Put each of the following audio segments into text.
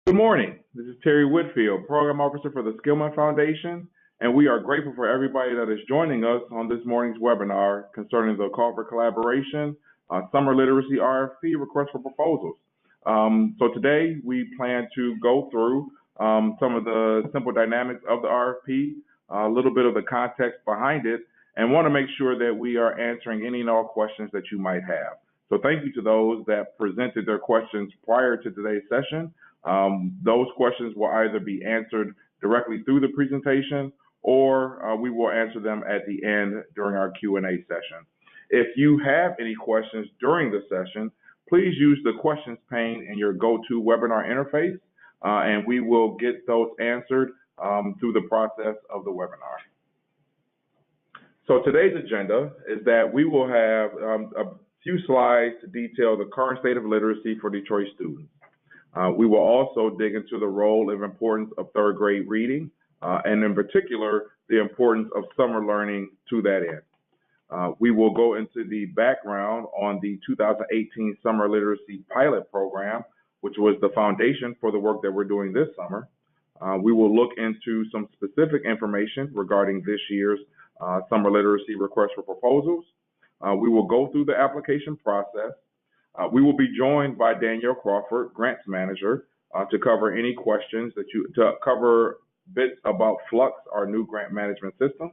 Good morning. This is Terry Whitfield, Program Officer for the Skillman Foundation, and we are grateful for everybody that is joining us on this morning's webinar concerning the call for collaboration, Summer Literacy RFP Request for Proposals. So today we plan to go through some of the simple dynamics of the RFP, a little bit of the context behind it, and want to make sure that we are answering any and all questions that you might have. So thank you to those that presented their questions prior to today's session. Those questions will either be answered directly through the presentation or we will answer them at the end during our Q&A session. If you have any questions during the session, please use the questions pane in your go-to webinar interface, and we will get those answered through the process of the webinar. So today's agenda is that we will have a few slides to detail the current state of literacy for Detroit students. We will also dig into the role and importance of third grade reading, and in particular, the importance of summer learning to that end. We will go into the background on the 2018 Summer Literacy Pilot Program, which was the foundation for the work that we're doing this summer. We will look into some specific information regarding this year's Summer Literacy Request for Proposals. We will go through the application process. We will be joined by Danielle Crawford, Grants Manager, to cover any questions to cover bits about Flux, our new grant management system.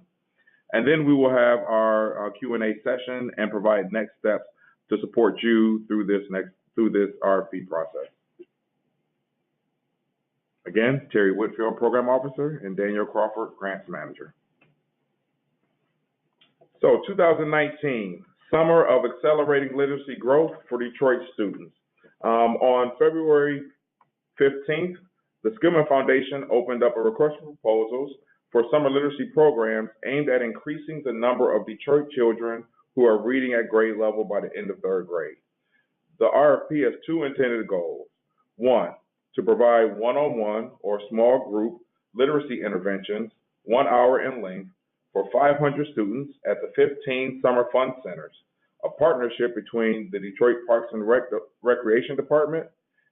And then we will have our Q&A session and provide next steps to support you through this RFP process. Again, Terry Whitfield, Program Officer, and Danielle Crawford, Grants Manager. So 2019. Summer of Accelerating Literacy Growth for Detroit Students. On February 15th, the Skillman Foundation opened up a request for proposals for summer literacy programs aimed at increasing the number of Detroit children who are reading at grade level by the end of third grade. The RFP has two intended goals. One, to provide one-on-one or small group literacy interventions, 1 hour in length, for 500 students at the 15 Summer Fun Centers, a partnership between the Detroit Parks and Recreation Department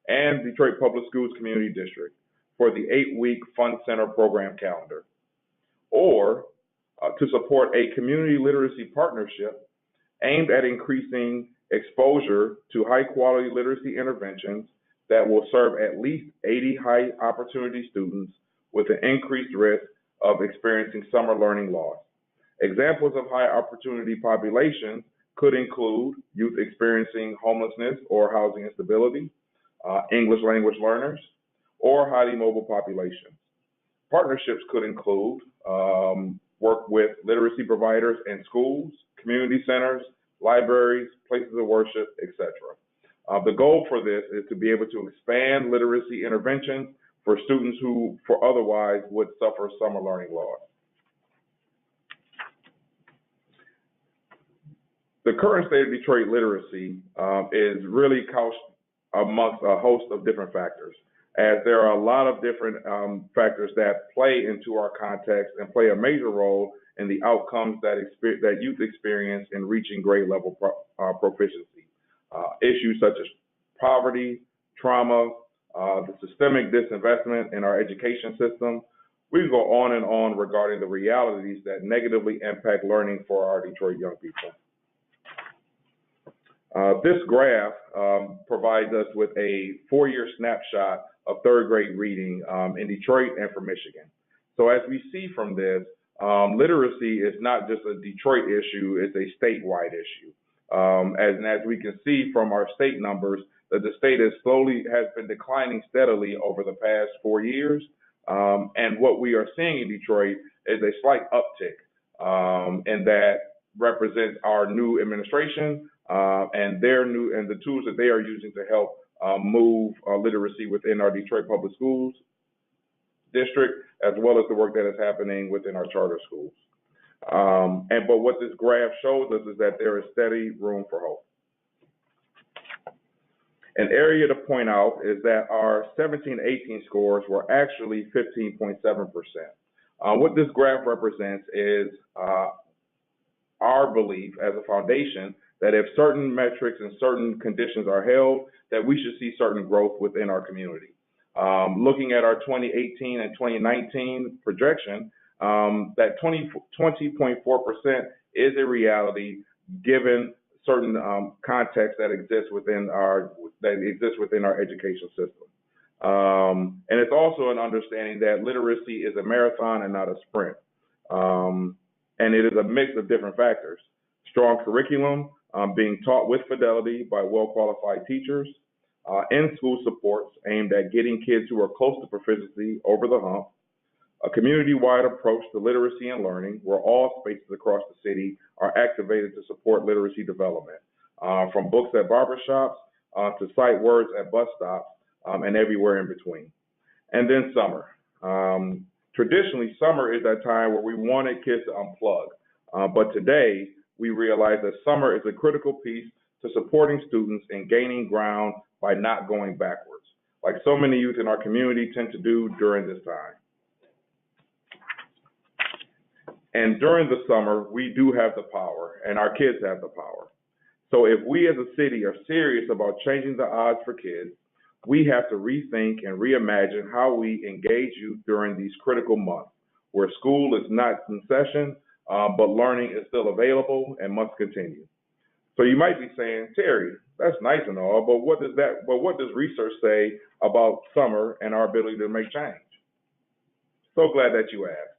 and Detroit Public Schools Community District for the 8-week Fun Center program calendar. Or to support a community literacy partnership aimed at increasing exposure to high-quality literacy interventions that will serve at least 80 high-opportunity students with an increased risk of experiencing summer learning loss. Examples of high opportunity populations could include youth experiencing homelessness or housing instability, English language learners, or highly mobile populations. Partnerships could include work with literacy providers in schools, community centers, libraries, places of worship, etc. The goal for this is to be able to expand literacy interventions for students who otherwise would suffer summer learning loss. The current state of Detroit literacy is really couched amongst a host of different factors, as there are a lot of different factors that play into our context and play a major role in the outcomes that youth experience in reaching grade level proficiency. Issues such as poverty, trauma, the systemic disinvestment in our education system. We can go on and on regarding the realities that negatively impact learning for our Detroit young people. This graph provides us with a 4-year snapshot of third grade reading in Detroit and for Michigan. So as we see from this, literacy is not just a Detroit issue, it's a statewide issue. As we can see from our state numbers, that the state has been declining steadily over the past 4 years. And what we are seeing in Detroit is a slight uptick, and that represents our new administration and the tools that they are using to help move literacy within our Detroit Public Schools district, as well as the work that is happening within our charter schools. But what this graph shows us is that there is steady room for hope. An area to point out is that our 17-18 scores were actually 15.7%. What this graph represents is our belief as a foundation that if certain metrics and certain conditions are held, that we should see certain growth within our community. Looking at our 2018 and 2019 projection, that 20.4% is a reality given certain context that exists within our education system. And it's also an understanding that literacy is a marathon and not a sprint. And it is a mix of different factors. Strong curriculum, being taught with fidelity by well-qualified teachers, in-school supports aimed at getting kids who are close to proficiency over the hump, a community-wide approach to literacy and learning where all spaces across the city are activated to support literacy development, from books at barbershops to sight words at bus stops and everywhere in between. And then summer. Traditionally, summer is that time where we wanted kids to unplug, but today we realize that summer is a critical piece to supporting students in gaining ground by not going backwards, like so many youth in our community tend to do during this time. And during the summer, we do have the power, and our kids have the power. So if we as a city are serious about changing the odds for kids, we have to rethink and reimagine how we engage youth during these critical months, where school is not in session, but learning is still available and must continue. So you might be saying, Terry, that's nice and all, but what does research say about summer and our ability to make change? So glad that you asked.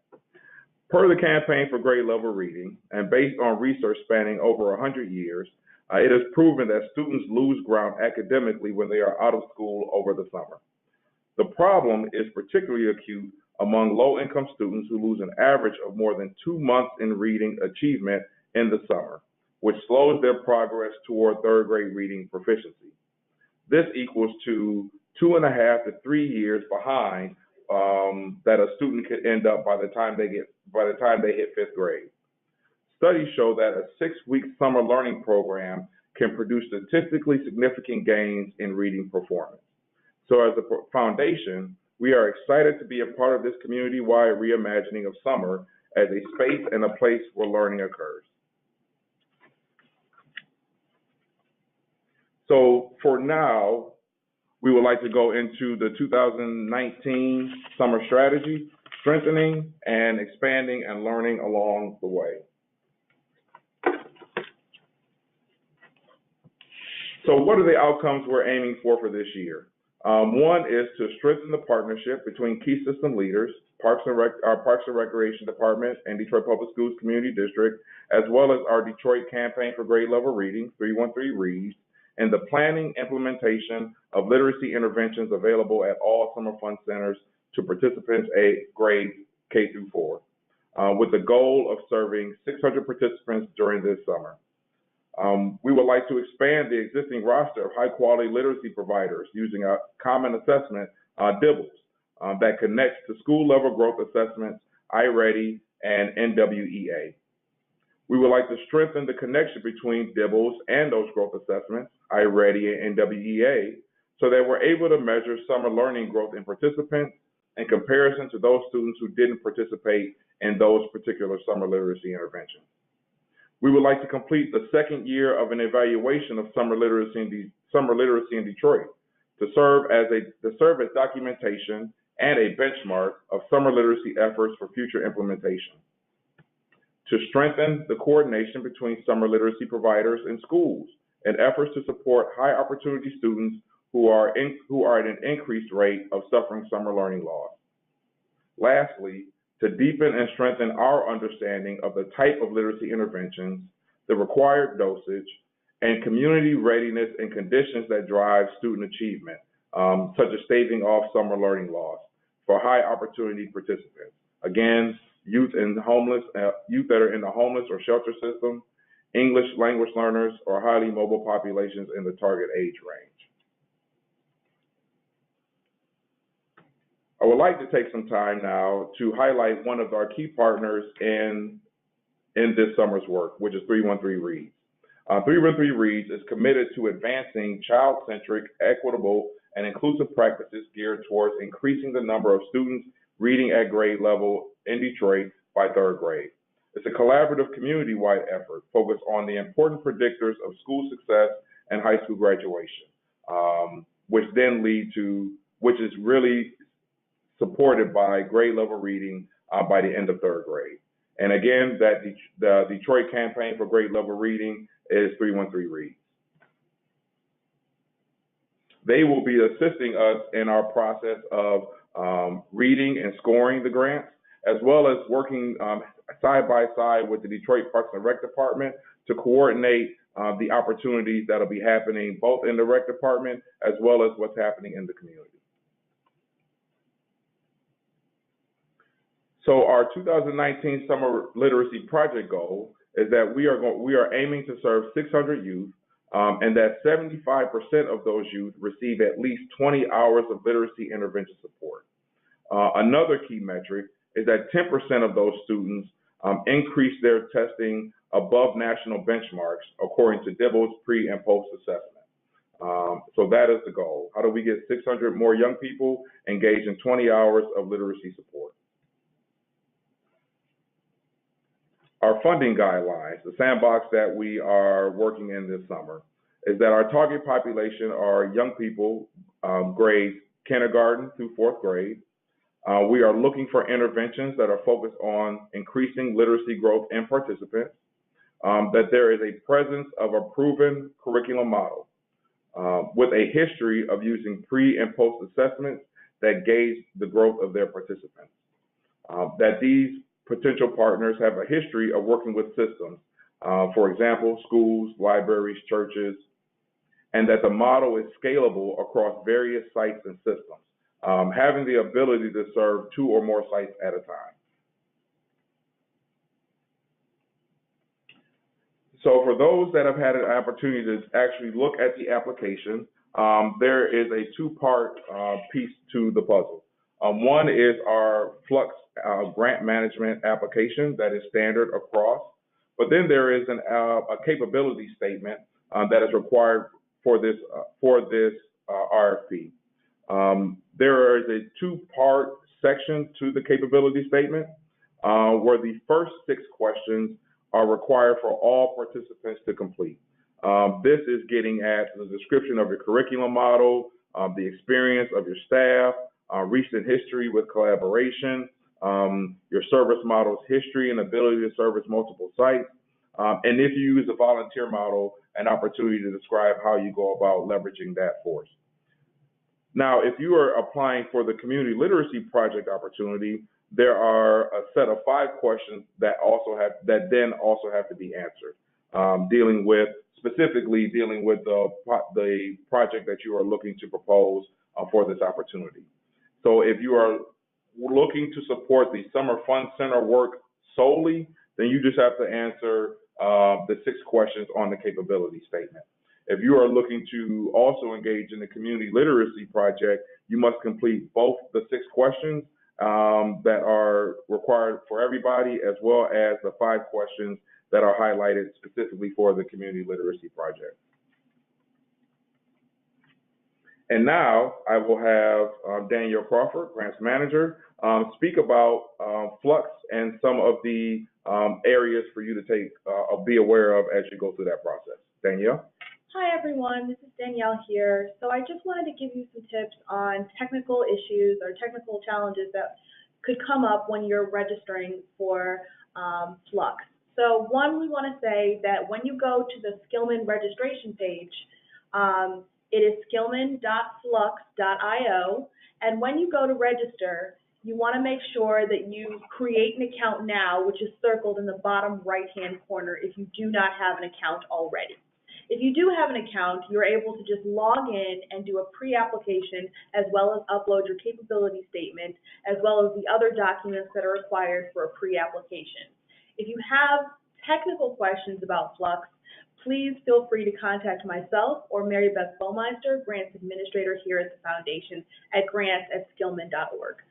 Per the Campaign for Grade Level Reading, and based on research spanning over 100 years, it is proven that students lose ground academically when they are out of school over the summer. The problem is particularly acute among low-income students who lose an average of more than 2 months in reading achievement in the summer, which slows their progress toward third grade reading proficiency. This equals to 2.5 to 3 years behind that a student could end up by the time they hit 5th grade. Studies show that a 6-week summer learning program can produce statistically significant gains in reading performance. So as a foundation, we are excited to be a part of this community-wide reimagining of summer as a space and a place where learning occurs. So for now, we would like to go into the 2019 summer strategy, strengthening and expanding and learning along the way. So what are the outcomes we're aiming for this year? One is to strengthen the partnership between key system leaders, our Parks and Recreation Department and Detroit Public Schools Community District, as well as our Detroit Campaign for Grade Level Reading, 313 Reads, and the planning implementation of literacy interventions available at all summer fun centers to participants grades K through 4, with the goal of serving 600 participants during this summer. We would like to expand the existing roster of high-quality literacy providers using a common assessment, DIBBLES, that connects to school-level growth assessments, iReady, and NWEA. We would like to strengthen the connection between DIBBLES and those growth assessments, iReady and NWEA, so that we're able to measure summer learning growth in participants in comparison to those students who didn't participate in those particular summer literacy interventions. We would like to complete the second year of an evaluation of summer literacy in Detroit to serve as documentation and a benchmark of summer literacy efforts for future implementation. To strengthen the coordination between summer literacy providers and schools in efforts to support high opportunity students who are at an increased rate of suffering summer learning loss. Lastly, to deepen and strengthen our understanding of the type of literacy interventions, the required dosage, and community readiness and conditions that drive student achievement, such as staving off summer learning loss for high opportunity participants. Again, youth that are in the homeless or shelter system, English language learners, or highly mobile populations in the target age range. I would like to take some time now to highlight one of our key partners in this summer's work, which is 313 Reads. 313 Reads is committed to advancing child-centric, equitable, and inclusive practices geared towards increasing the number of students reading at grade level in Detroit by third grade. It's a collaborative community-wide effort focused on the important predictors of school success and high school graduation, which then lead to which is really supported by grade level reading by the end of third grade. And again, the Detroit campaign for grade level reading is 313 Reads. They will be assisting us in our process of reading and scoring the grants, as well as working side by side with the Detroit Parks and Rec Department to coordinate the opportunities that'll be happening both in the rec department as well as what's happening in the community. So our 2019 Summer Literacy Project goal is that we are aiming to serve 600 youth, and that 75% of those youth receive at least 20 hours of literacy intervention support. Another key metric is that 10% of those students increase their testing above national benchmarks according to DIBEL's pre and post assessment. So that is the goal. How do we get 600 more young people engaged in 20 hours of literacy support? Our funding guidelines, the sandbox that we are working in this summer, is that our target population are young people, grades kindergarten through fourth grade. We are looking for interventions that are focused on increasing literacy growth in participants, that there is a presence of a proven curriculum model with a history of using pre and post assessments that gauge the growth of their participants, that these potential partners have a history of working with systems, for example, schools, libraries, churches, and that the model is scalable across various sites and systems, having the ability to serve 2 or more sites at a time. So for those that have had an opportunity to actually look at the application, there is a 2-part piece to the puzzle. One is our Flux grant management application that is standard across, but then there is a capability statement that is required for this RFP. There is a 2-part section to the capability statement where the first 6 questions are required for all participants to complete. This is getting at the description of your curriculum model, the experience of your staff, recent history with collaboration, your service model's history and ability to service multiple sites, and if you use a volunteer model, an opportunity to describe how you go about leveraging that force. Now, if you are applying for the Community Literacy Project opportunity, there are a set of 5 questions that then also have to be answered, specifically dealing with the project that you are looking to propose for this opportunity. So if you are looking to support the Summer Fun Center work solely, then you just have to answer the 6 questions on the capability statement. If you are looking to also engage in the Community Literacy Project, you must complete both the 6 questions that are required for everybody, as well as the 5 questions that are highlighted specifically for the Community Literacy Project. And now I will have Danielle Crawford, Grants Manager, speak about Flux and some of the areas for you to be aware of as you go through that process. Danielle? Hi everyone, this is Danielle here. So I just wanted to give you some tips on technical issues or technical challenges that could come up when you're registering for Flux. So one, we want to say that when you go to the Skillman registration page, it is skillman.flux.io, and when you go to register, you want to make sure that you create an account now, which is circled in the bottom right-hand corner if you do not have an account already. If you do have an account, you're able to just log in and do a pre-application, as well as upload your capability statement, as well as the other documents that are required for a pre-application. If you have technical questions about Flux, please feel free to contact myself or Mary Beth Baumeister, Grants Administrator here at the Foundation, at grants@skillman.org.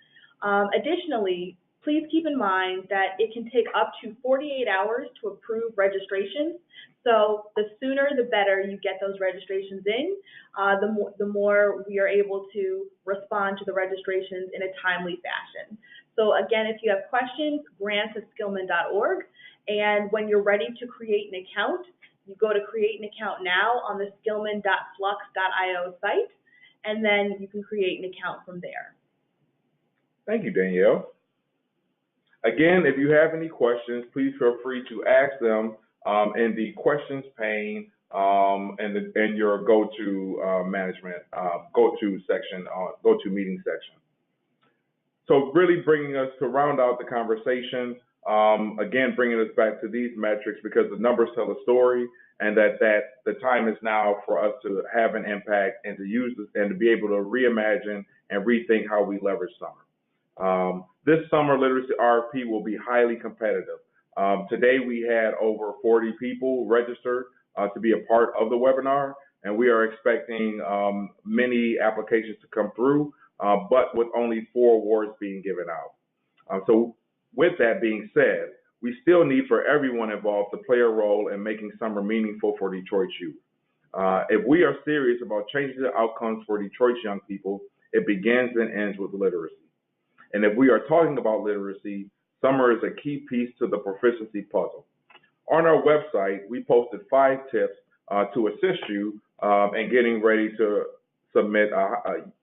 Additionally, please keep in mind that it can take up to 48 hours to approve registrations. So the sooner the better you get those registrations in, the more we are able to respond to the registrations in a timely fashion. So again, if you have questions, grants@skillman.org, and when you're ready to create an account, you go to create an account now on the skillman.flux.io site, and then you can create an account from there. Thank you, Danielle. Again, if you have any questions, please feel free to ask them in the questions pane and your go-to management, go-to section, go-to meeting section. So really bringing us to round out the conversation, again, bringing us back to these metrics because the numbers tell a story and that the time is now for us to have an impact and to use this and to be able to reimagine and rethink how we leverage summer. This summer literacy RFP will be highly competitive. Today we had over 40 people registered to be a part of the webinar, and we are expecting many applications to come through, but with only 4 awards being given out. So with that being said, we still need for everyone involved to play a role in making summer meaningful for Detroit's youth. If we are serious about changing the outcomes for Detroit's young people, it begins and ends with literacy. And if we are talking about literacy, summer is a key piece to the proficiency puzzle. On our website, we posted 5 tips to assist you in getting ready to submit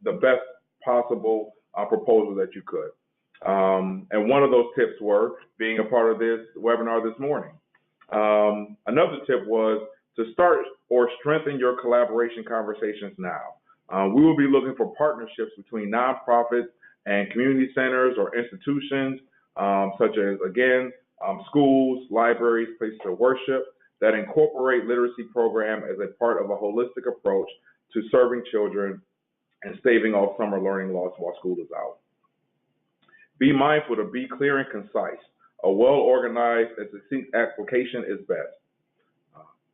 the best possible proposal that you could. And one of those tips were being a part of this webinar this morning. Another tip was to start or strengthen your collaboration conversations now. We will be looking for partnerships between nonprofits and community centers or institutions, such as, again, schools, libraries, places of worship, that incorporate literacy program as a part of a holistic approach to serving children and staving off summer learning loss while school is out. Be mindful to be clear and concise. A well-organized and succinct application is best.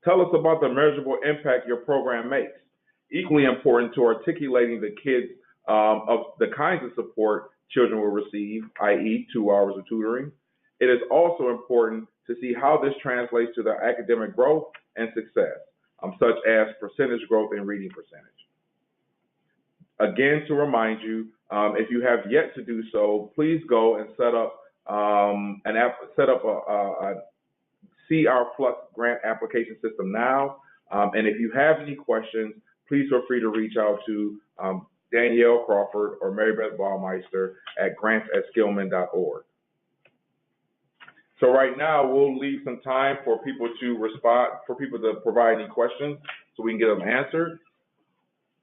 Tell us about the measurable impact your program makes. Equally important to articulating the kids of the kinds of support children will receive, i.e. 2 hours of tutoring. It is also important to see how this translates to their academic growth and success, such as percentage growth and reading percentage. Again, to remind you, if you have yet to do so, please go and set up a CR Flux grant application system now. And if you have any questions, please feel free to reach out to Danielle Crawford or Mary Beth Baumeister at grants@skillman.org. So right now, we'll leave some time for people to respond, for people to provide any questions so we can get them answered.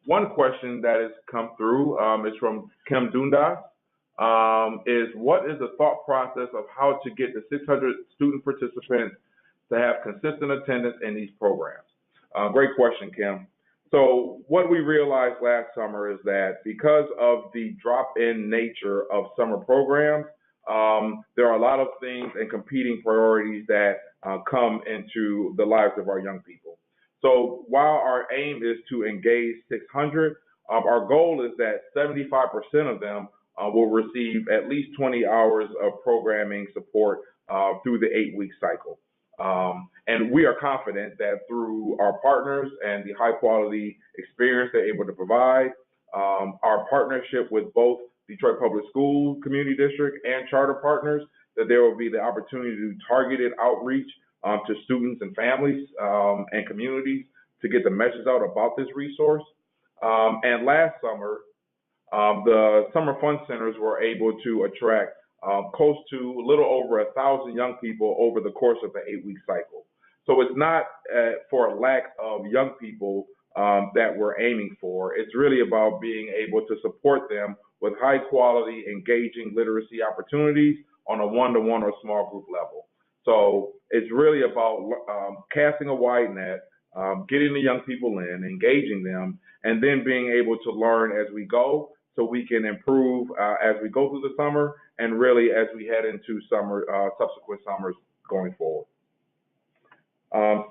One question that has come through is from Kim Dundas, is what is the thought process of how to get the 600 student participants to have consistent attendance in these programs? Great question, Kim. So what we realized last summer is that because of the drop-in nature of summer programs, there are a lot of things and competing priorities that come into the lives of our young people. So while our aim is to engage 600, our goal is that 75% of them will receive at least 20 hours of programming support through the 8-week cycle. And we are confident that through our partners and the high quality experience they're able to provide, our partnership with both Detroit Public Schools Community District and charter partners, that there will be the opportunity to do targeted outreach to students and families and communities to get the message out about this resource. And last summer, the Summer Fun Centers were able to attract close to a little over 1,000 young people over the course of the 8-week cycle. So it's not for a lack of young people that we're aiming for. It's really about being able to support them with high quality, engaging literacy opportunities on a one-to-one or small group level. So it's really about casting a wide net, getting the young people in, engaging them, and then being able to learn as we go so we can improve as we go through the summer and really as we head into summer, subsequent summers going forward.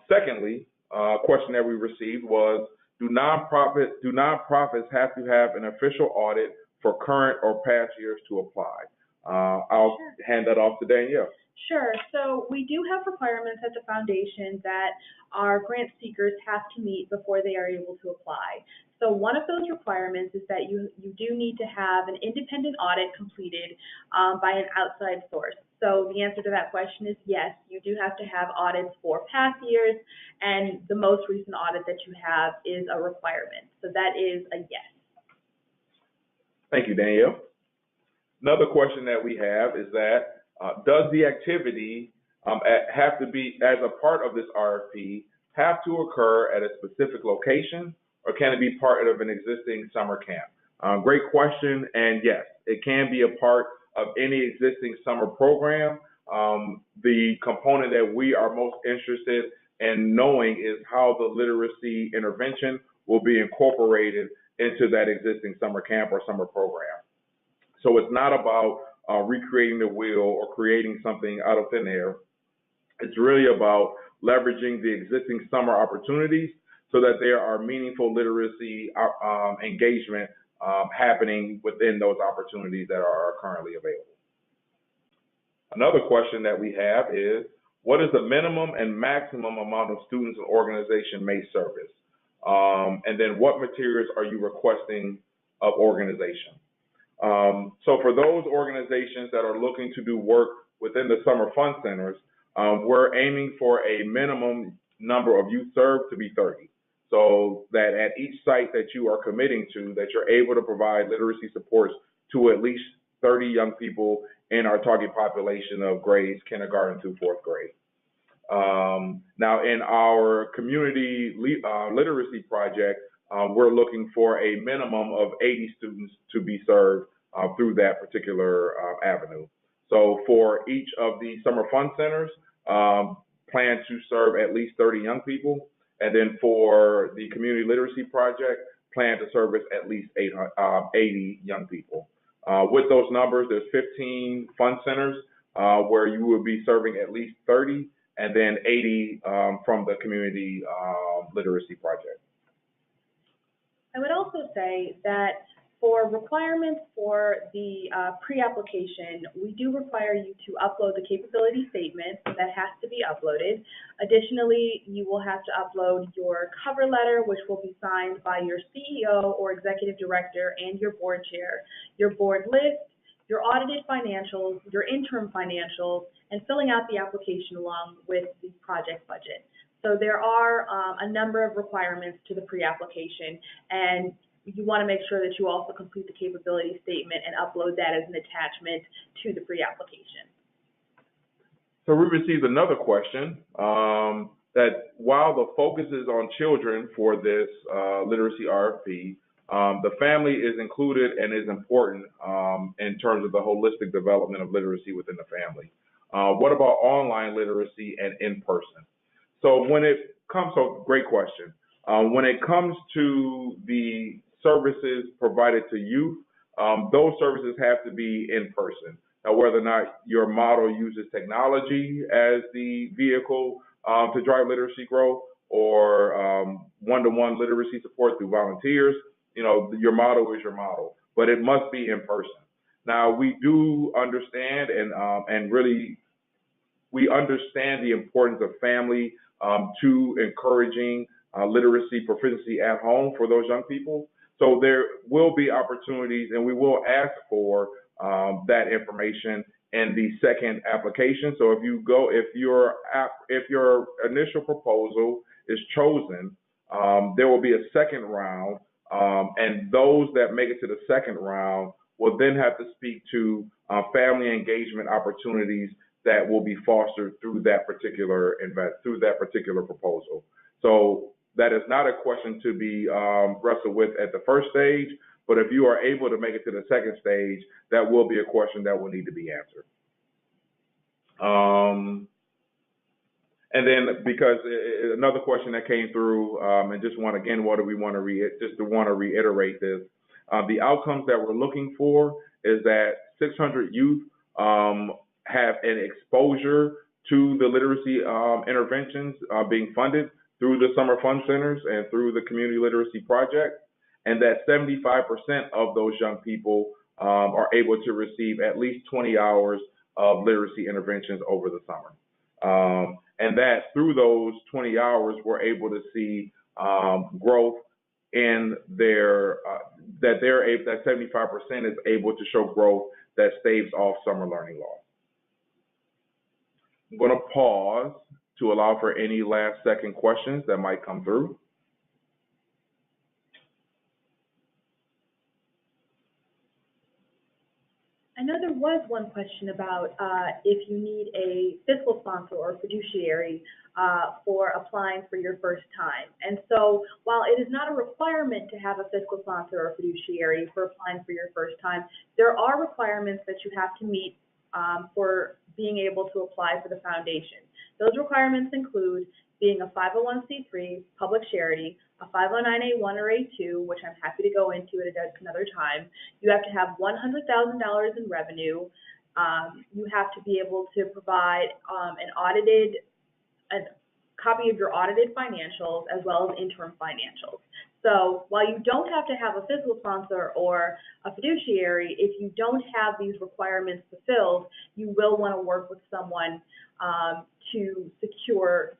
Secondly, a question that we received was, do nonprofits have to have an official audit for current or past years to apply? I'll hand that off to Danielle. Sure. So we do have requirements at the foundation that our grant seekers have to meet before they are able to apply. So one of those requirements is that you do need to have an independent audit completed by an outside source. So the answer to that question is yes, you do have to have audits for past years, and the most recent audit that you have is a requirement. So that is a yes. Thank you, Danielle. Another question that we have is that does the activity have to be, as a part of this RFP, have to occur at a specific location, or can it be part of an existing summer camp? Great question, and yes, it can be a part of any existing summer program. The component that we are most interested in knowing is how the literacy intervention will be incorporated into that existing summer camp or summer program. So it's not about recreating the wheel or creating something out of thin air. It's really about leveraging the existing summer opportunities so that there are meaningful literacy engagement happening within those opportunities that are currently available. Another question that we have is, what is the minimum and maximum amount of students an organization may service? And then what materials are you requesting of organization? So for those organizations that are looking to do work within the summer fun centers, we're aiming for a minimum number of youth served to be 30. So that at each site that you are committing to, that you're able to provide literacy supports to at least 30 young people in our target population of grades kindergarten through fourth grade. Now in our community literacy project, we're looking for a minimum of 80 students to be served through that particular avenue. So for each of the summer fun centers, plan to serve at least 30 young people. And then for the community literacy project, plan to service at least 80 young people. With those numbers, there's 15 fun centers where you will be serving at least 30, and then 80 from the community literacy project. I would also say that for requirements for the pre-application, we do require you to upload the capability statement. That has to be uploaded. Additionally, you will have to upload your cover letter, which will be signed by your CEO or executive director and your board chair, your board list, your audited financials, your interim financials, and filling out the application along with the project budget. So there are a number of requirements to the pre-application, and you want to make sure that you also complete the capability statement and upload that as an attachment to the pre-application. So we received another question that while the focus is on children for this literacy RFP, the family is included and is important in terms of the holistic development of literacy within the family. What about online literacy and in person? So when it comes, so great question. When it comes to the services provided to youth, those services have to be in person. Now, whether or not your model uses technology as the vehicle to drive literacy growth, or one-to-one literacy support through volunteers, you know, your model is your model, but it must be in person. Now, we do understand and really we understand the importance of family to encouraging literacy proficiency at home for those young people. So there will be opportunities, and we will ask for that information in the second application. So if your initial proposal is chosen, there will be a second round, and those that make it to the second round will then have to speak to family engagement opportunities that will be fostered through that particular proposal. So that is not a question to be wrestled with at the first stage, but if you are able to make it to the second stage, that will be a question that will need to be answered. And then, because another question that came through, and just want to reiterate this, the outcomes that we're looking for is that 600 youth have an exposure to the literacy interventions being funded through the summer fun centers and through the community literacy project, and that 75% of those young people are able to receive at least 20 hours of literacy interventions over the summer. And that through those 20 hours, we're able to see growth in their, that 75% is able to show growth that staves off summer learning loss. I'm going to pause to allow for any last second questions that might come through. I know there was one question about if you need a fiscal sponsor or fiduciary for applying for your first time. And so while it is not a requirement to have a fiscal sponsor or fiduciary for applying for your first time, there are requirements that you have to meet for being able to apply for the foundation. Those requirements include being a 501c3, public charity, a 509A1 or A2, which I'm happy to go into at another time. You have to have $100,000 in revenue. You have to be able to provide a copy of your audited financials as well as interim financials. So while you don't have to have a fiscal sponsor or a fiduciary, if you don't have these requirements fulfilled, you will want to work with someone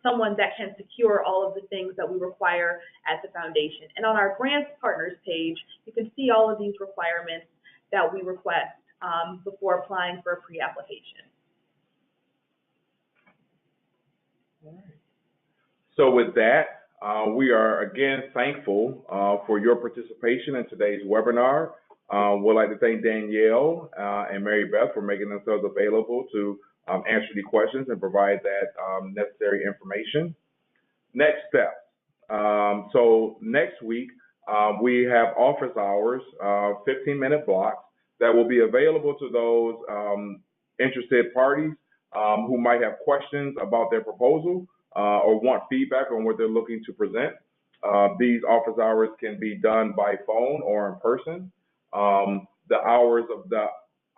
someone that can secure all of the things that we require at the foundation. And on our grants partners page, you can see all of these requirements that we request before applying for a pre-application. All right. So with that, we are again thankful for your participation in today's webinar. We'd like to thank Danielle and Mary Beth for making themselves available to answer the questions and provide that necessary information. Next steps. So next week, we have office hours, 15-minute blocks that will be available to those interested parties who might have questions about their proposal or want feedback on what they're looking to present. These office hours can be done by phone or in person. The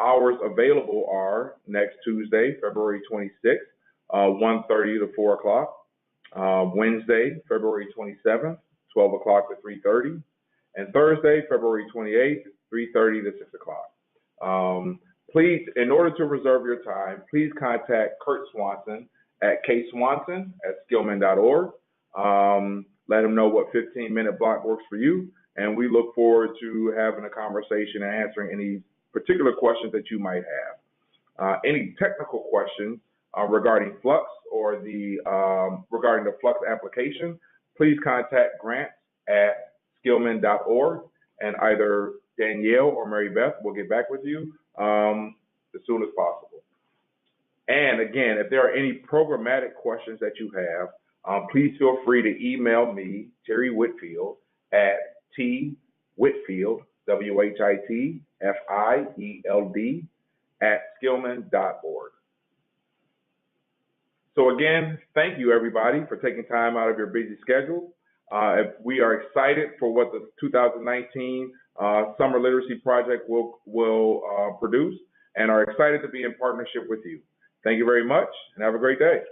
hours available are next Tuesday, February 26th, 1:30 to 4 o'clock. Wednesday, February 27th, 12 o'clock to 3:30. And Thursday, February 28th, 3:30 to 6 o'clock. Please, in order to reserve your time, please contact Kurt Swanson at kswanson@skillman.org. Let him know what 15-minute block works for you, and we look forward to having a conversation and answering any particular questions that you might have. Any technical questions regarding Flux or regarding the Flux application, please contact grants@skillman.org, and either Danielle or Mary Beth will get back with you as soon as possible. And again, if there are any programmatic questions that you have, please feel free to email me, Terry Whitfield, at twhitfield, WHITFIELD, @skillman.org. So again, thank you everybody for taking time out of your busy schedule. We are excited for what the 2019 Summer Literacy Project will produce, and are excited to be in partnership with you. Thank you very much, and have a great day.